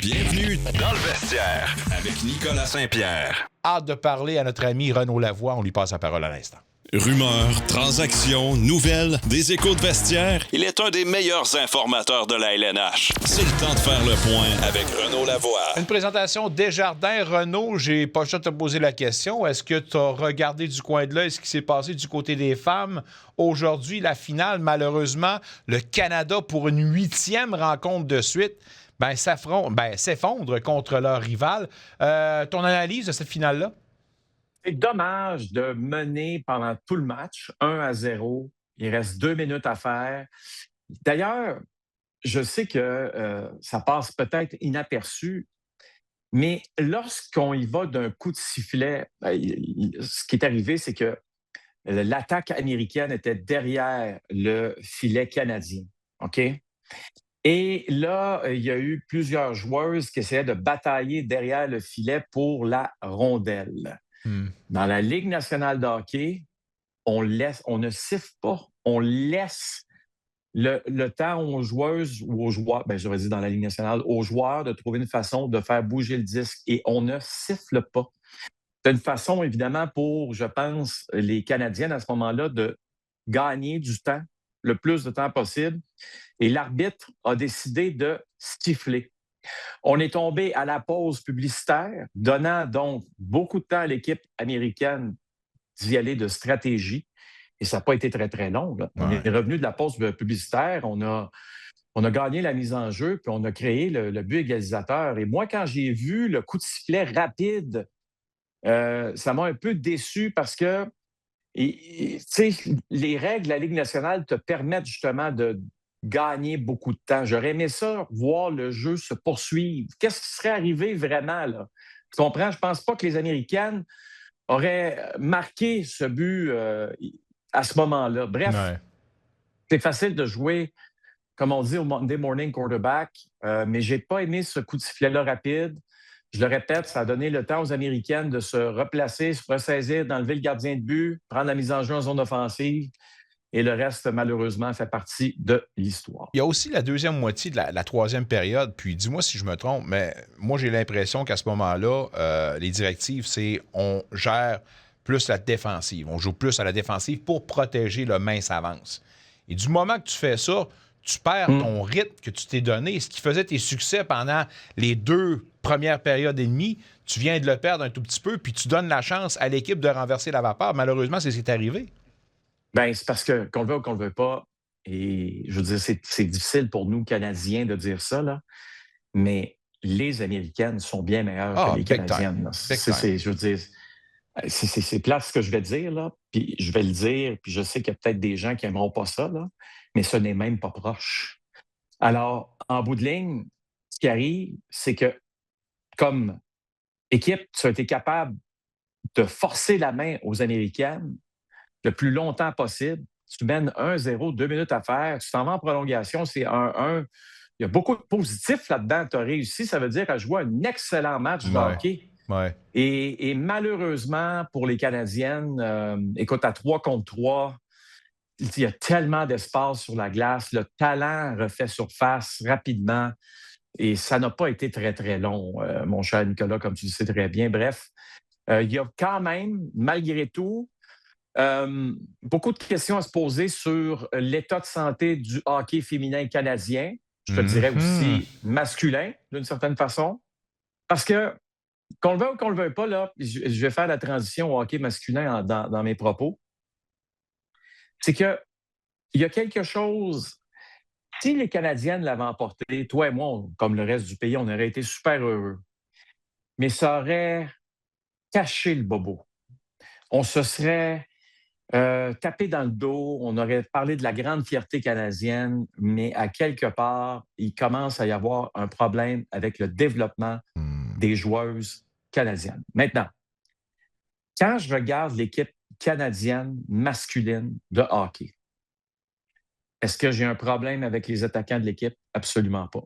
Bienvenue dans le vestiaire avec Nicolas Saint-Pierre. Hâte de parler à notre ami Renaud Lavoie. On lui passe la parole à l'instant. Rumeurs, transactions, nouvelles, des échos de vestiaire. Il est un des meilleurs informateurs de la LNH. C'est le temps de faire le point avec Renaud Lavoie. Une présentation Desjardins. Renaud, j'ai pas le choix de te poser la question. Est-ce que tu as regardé du coin de l'œil ce qui s'est passé du côté des femmes? Aujourd'hui, la finale, malheureusement, le Canada, pour une 8e rencontre de suite, s'effondre contre leur rival. Ton analyse de cette finale-là? C'est dommage de mener pendant tout le match 1-0. Il reste 2 minutes à faire. D'ailleurs, je sais que ça passe peut-être inaperçu, mais lorsqu'on y va d'un coup de sifflet, ce qui est arrivé, c'est que l'attaque américaine était derrière le filet canadien. OK? Et là, il y a eu plusieurs joueuses qui essayaient de batailler derrière le filet pour la rondelle. Dans la Ligue nationale de hockey, on ne siffle pas. On laisse le temps aux joueuses ou aux joueurs, j'aurais dit dans la Ligue nationale, aux joueurs de trouver une façon de faire bouger le disque et on ne siffle pas. C'est une façon, évidemment, pour, je pense, les Canadiennes à ce moment-là de gagner du temps, le plus de temps possible. Et l'arbitre a décidé de siffler. On est tombé à la pause publicitaire, donnant donc beaucoup de temps à l'équipe américaine d'y aller de stratégie. Et ça n'a pas été très, très long. Là. On est revenu de la pause publicitaire, on a gagné la mise en jeu, puis on a créé le but égalisateur. Et moi, quand j'ai vu le coup de sifflet rapide, ça m'a un peu déçu parce que les règles de la Ligue nationale te permettent justement de gagner beaucoup de temps. J'aurais aimé ça, voir le jeu se poursuivre. Qu'est-ce qui serait arrivé vraiment, là? Tu comprends? Je ne pense pas que les Américaines auraient marqué ce but à ce moment-là. Bref, c'est facile de jouer, comme on dit, au Monday morning quarterback, mais je n'ai pas aimé ce coup de sifflet-là rapide. Je le répète, ça a donné le temps aux Américaines de se replacer, se ressaisir, d'enlever le gardien de but, prendre la mise en jeu en zone offensive. Et le reste, malheureusement, fait partie de l'histoire. Il y a aussi la deuxième moitié de la troisième période. Puis dis-moi si je me trompe, mais moi, j'ai l'impression qu'à ce moment-là, les directives, c'est on gère plus la défensive. On joue plus à la défensive pour protéger le mince avance. Et du moment que tu fais ça, tu perds ton rythme que tu t'es donné. Ce qui faisait tes succès pendant les 2 premières périodes et demie, tu viens de le perdre un tout petit peu, puis tu donnes la chance à l'équipe de renverser la vapeur. Malheureusement, c'est ce qui est arrivé. C'est parce que, qu'on le veut ou qu'on le veut pas, et je veux dire, c'est difficile pour nous, Canadiens, de dire ça, là, mais les Américaines sont bien meilleures que les Canadiennes. Je veux dire, c'est plate ce que je vais dire, là, puis je vais le dire, puis je sais qu'il y a peut-être des gens qui n'aimeront pas ça, là, mais ce n'est même pas proche. Alors, en bout de ligne, ce qui arrive, c'est que, comme équipe, tu as été capable de forcer la main aux Américaines le plus longtemps possible. Tu mènes 1-0, 2 minutes à faire, tu t'en vas en prolongation, c'est 1-1. Il y a beaucoup de positifs là-dedans. Tu as réussi, ça veut dire à jouer un excellent match de hockey. Ouais. Et malheureusement, pour les Canadiennes, écoute, à 3 contre 3, il y a tellement d'espace sur la glace. Le talent refait surface rapidement. Et ça n'a pas été très, très long, mon cher Nicolas, comme tu le sais très bien. Bref, il y a quand même, malgré tout, beaucoup de questions à se poser sur l'état de santé du hockey féminin canadien. Je te dirais aussi masculin, d'une certaine façon. Parce que, qu'on le veuille ou qu'on ne le veuille pas, là, je vais faire la transition au hockey masculin dans mes propos. C'est qu'il y a quelque chose. Si les Canadiennes l'avaient emporté, toi et moi, comme le reste du pays, on aurait été super heureux. Mais ça aurait caché le bobo. On se serait tapé dans le dos, on aurait parlé de la grande fierté canadienne, mais à quelque part, il commence à y avoir un problème avec le développement des joueuses canadiennes. Maintenant, quand je regarde l'équipe canadienne masculine de hockey, est-ce que j'ai un problème avec les attaquants de l'équipe? Absolument pas.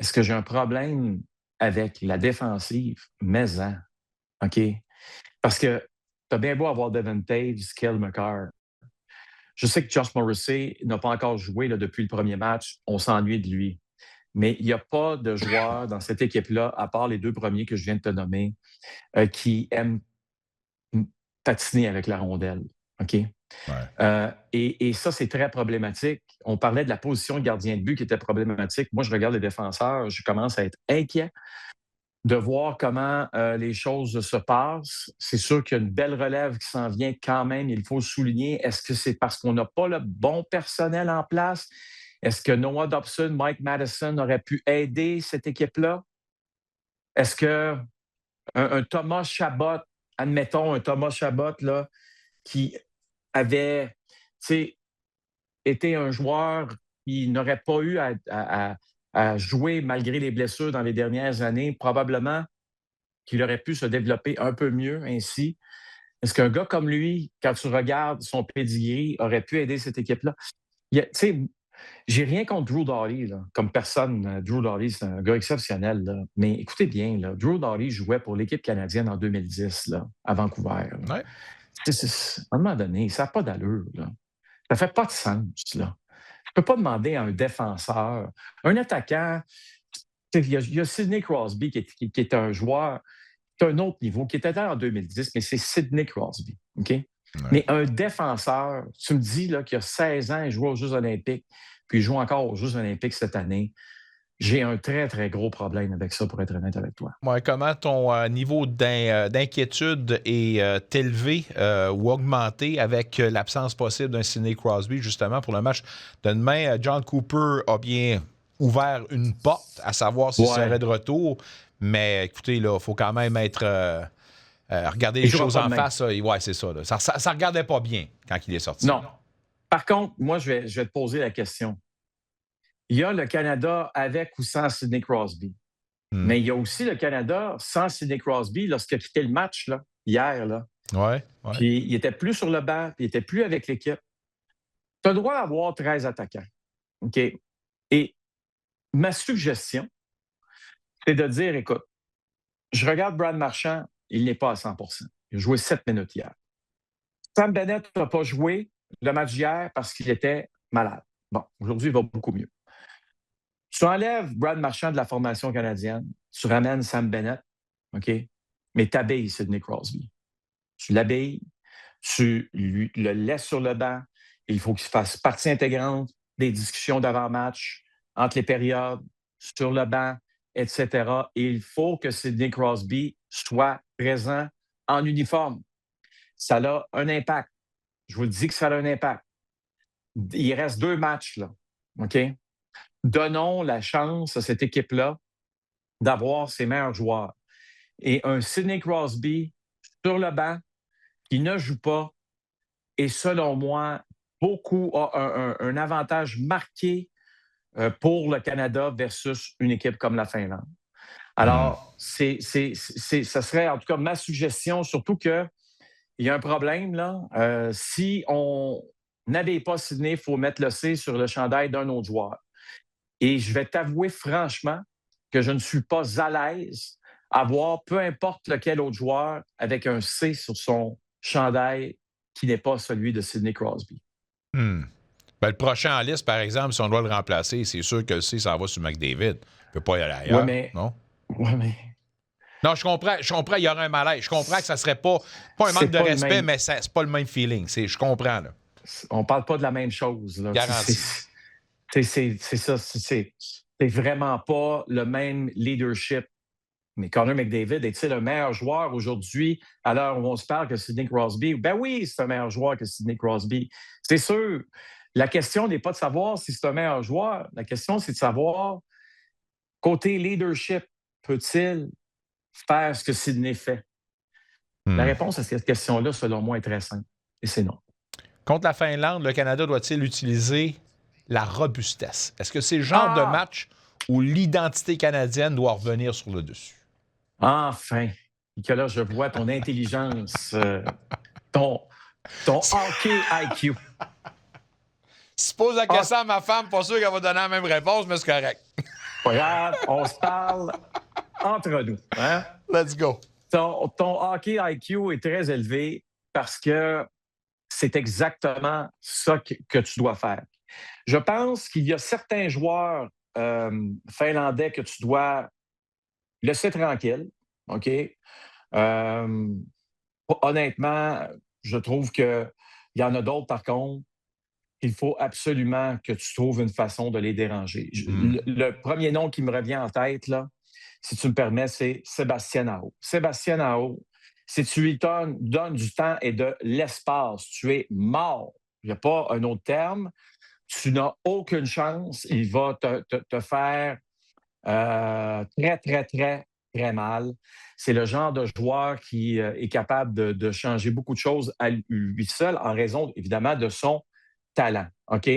Est-ce que j'ai un problème avec la défensive? Mais-en. OK? Parce que tu as bien beau avoir Devon Toews, Cale Makar. Je sais que Josh Morrissey n'a pas encore joué là, depuis le premier match. On s'ennuie de lui. mais il n'y a pas de joueurs dans cette équipe-là, à part les 2 premiers que je viens de te nommer, qui aiment patiner avec la rondelle. OK? Ouais. Et ça, c'est très problématique. On parlait de la position de gardien de but qui était problématique. Moi, je regarde les défenseurs, je commence à être inquiet de voir comment les choses se passent. C'est sûr qu'il y a une belle relève qui s'en vient quand même, il faut le souligner. Est-ce que c'est parce qu'on n'a pas le bon personnel en place? Est-ce que Noah Dobson, Mike Madison auraient pu aider cette équipe-là? Est-ce qu'un Thomas Chabot, admettons un Thomas Chabot là, qui avait été un joueur qui n'aurait pas eu à jouer malgré les blessures dans les dernières années, probablement qu'il aurait pu se développer un peu mieux ainsi. Est-ce qu'un gars comme lui, quand tu regardes son pedigree, aurait pu aider cette équipe-là? J'ai rien contre Drew Doughty, là, comme personne. Drew Doughty, c'est un gars exceptionnel. Là. Mais écoutez bien, là, Drew Doughty jouait pour l'équipe canadienne en 2010 là, à Vancouver. Là. Ouais. À un moment donné, ça n'a pas d'allure. Là. Ça ne fait pas de sens. Là. Je ne peux pas demander à un défenseur, un attaquant. Il y a Sidney Crosby qui est un joueur qui est un autre niveau, qui était là en 2010, mais c'est Sidney Crosby. OK? Ouais. Mais un défenseur, tu me dis là, qu'il y a 16 ans, il joue aux Jeux olympiques, puis il joue encore aux Jeux olympiques cette année. J'ai un très, très gros problème avec ça, pour être honnête avec toi. Ouais, comment ton niveau d'inquiétude est élevé ou augmenté avec l'absence possible d'un Sidney Crosby, justement, pour le match de demain? John Cooper a bien ouvert une porte, à savoir s'il serait de retour. Mais écoutez, il faut quand même être... regarder les choses en face. Ouais, c'est ça. Là. Ça ne regardait pas bien quand il est sorti. Non. Par contre, moi, je vais te poser la question. Il y a le Canada avec ou sans Sidney Crosby. Mais il y a aussi le Canada sans Sidney Crosby lorsqu'il a quitté le match là, hier. Là. Ouais. Puis il n'était plus sur le banc, puis il n'était plus avec l'équipe. Tu as le droit d'avoir 13 attaquants. OK? Et ma suggestion, c'est de dire, écoute, je regarde Brad Marchand, il n'est pas à 100 %. Il a joué 7 minutes hier. Sam Bennett n'a pas joué le match d'hier parce qu'il était malade. Bon, aujourd'hui, il va beaucoup mieux. Tu enlèves Brad Marchand de la formation canadienne, tu ramènes Sam Bennett, OK? Mais tu habilles Sidney Crosby. Tu l'habilles, tu le laisses sur le banc. Il faut qu'il fasse partie intégrante des discussions d'avant-match, entre les périodes, sur le banc, etc. Et il faut que Sidney Crosby soit présent en uniforme. Ça a un impact. Je vous le dis que ça a un impact. Il reste 2 matchs, là. OK? Donnons la chance à cette équipe-là d'avoir ses meilleurs joueurs. Et un Sidney Crosby sur le banc qui ne joue pas est, selon moi, a un avantage marqué pour le Canada versus une équipe comme la Finlande. Alors, ça serait en tout cas ma suggestion, surtout qu'il y a un problème, là. Si on n'habille pas Sidney, il faut mettre le C sur le chandail d'un autre joueur. Et je vais t'avouer franchement que je ne suis pas à l'aise à voir peu importe lequel autre joueur avec un C sur son chandail qui n'est pas celui de Sidney Crosby. Ben, le prochain en liste, par exemple, si on doit le remplacer, c'est sûr que le C, ça va sur McDavid. Il ne peut pas y aller ailleurs, non? Oui, mais... Non, je comprends, il y aurait un malaise. Je comprends que ça ne serait pas un manque de respect, mais c'est pas le même feeling. Je comprends, là. On ne parle pas de la même chose, là. Garanti. C'est ça, c'est vraiment pas le même leadership. Mais Connor McDavid est-il un meilleur joueur aujourd'hui à l'heure où on se parle que Sidney Crosby? Ben oui, c'est un meilleur joueur que Sidney Crosby. C'est sûr. La question n'est pas de savoir si c'est un meilleur joueur. La question, c'est de savoir, côté leadership, peut-il faire ce que Sidney fait? La réponse à cette question-là, selon moi, est très simple. Et c'est non. Contre la Finlande, le Canada doit-il utiliser la robustesse? Est-ce que c'est le genre de match où l'identité canadienne doit revenir sur le dessus? Enfin! Nicolas, je vois ton intelligence, ton hockey IQ. Si tu poses la question à ma femme, pas sûr qu'elle va donner la même réponse, mais c'est correct. Pas grave, on se parle entre nous. Hein? Let's go. Ton hockey IQ est très élevé parce que c'est exactement ça que tu dois faire. Je pense qu'il y a certains joueurs Finlandais que tu dois laisser tranquille, OK? Honnêtement, je trouve qu'il y en a d'autres, par contre, il faut absolument que tu trouves une façon de les déranger. Le premier nom qui me revient en tête, là, si tu me permets, c'est Sébastien Aho. Sébastien Aho, si tu lui donnes du temps et de l'espace, tu es mort. Il n'y a pas un autre terme. Tu n'as aucune chance. Il va te faire très, très, très, très mal. C'est le genre de joueur qui est capable de changer beaucoup de choses à lui seul en raison, évidemment, de son talent. OK?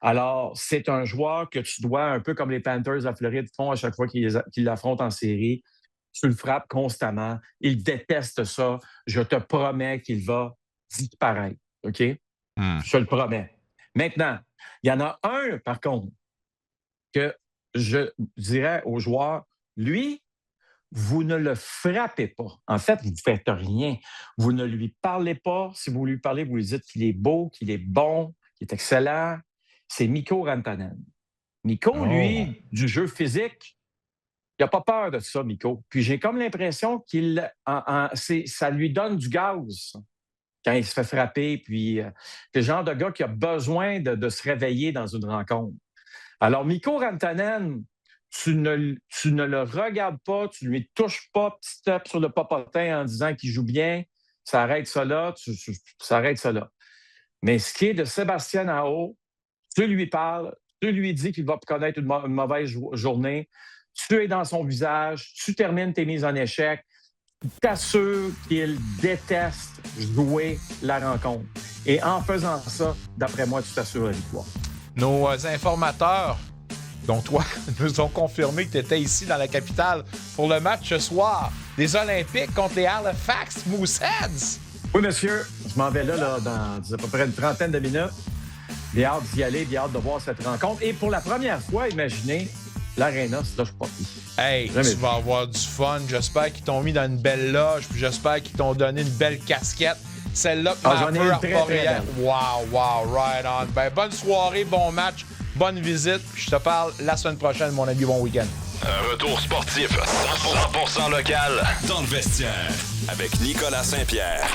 Alors, c'est un joueur que tu dois, un peu comme les Panthers à Floride font à chaque fois qu'ils l'affrontent en série. Tu le frappes constamment. Il déteste ça. Je te promets qu'il va disparaître. OK? Je te le promets. Maintenant, il y en a un, par contre, que je dirais aux joueurs, lui, vous ne le frappez pas. En fait, vous ne faites rien. Vous ne lui parlez pas. Si vous lui parlez, vous lui dites qu'il est beau, qu'il est bon, qu'il est excellent. C'est Mikko Rantanen. Mikko, lui, du jeu physique, il n'a pas peur de ça, Mikko. Puis j'ai comme l'impression ça lui donne du gaz quand il se fait frapper. Puis c'est le genre de gars qui a besoin de se réveiller dans une rencontre. Alors, Mikko Rantanen, tu ne le regardes pas, tu ne lui touches pas petit tape sur le popotin en disant qu'il joue bien, ça arrête ça là, ça arrête ça là. Mais ce qui est de Sébastien Aho, tu lui parles, tu lui dis qu'il va connaître une mauvaise journée, tu es dans son visage, tu termines tes mises en échec, tu t'assures qu'il déteste jouer la rencontre. Et en faisant ça, d'après moi, tu t'assures la victoire. Nos informateurs, dont toi, nous ont confirmé que tu étais ici dans la capitale pour le match ce soir des Olympiques contre les Halifax Mooseheads. Oui, monsieur. Je m'en vais là dans à peu près une trentaine de minutes. J'ai hâte d'y aller, j'ai hâte de voir cette rencontre. Et pour la première fois, imaginez, l'aréna se loge pas. Hey, tu vas avoir du fun. J'espère qu'ils t'ont mis dans une belle loge, puis j'espère qu'ils t'ont donné une belle casquette. Celle-là, j'en ai une très belle. Wow, right on. Ben, bonne soirée, bon match, bonne visite. Puis je te parle la semaine prochaine, mon ami. Bon week-end. Un retour sportif 100% local dans le vestiaire avec Nicolas Saint-Pierre.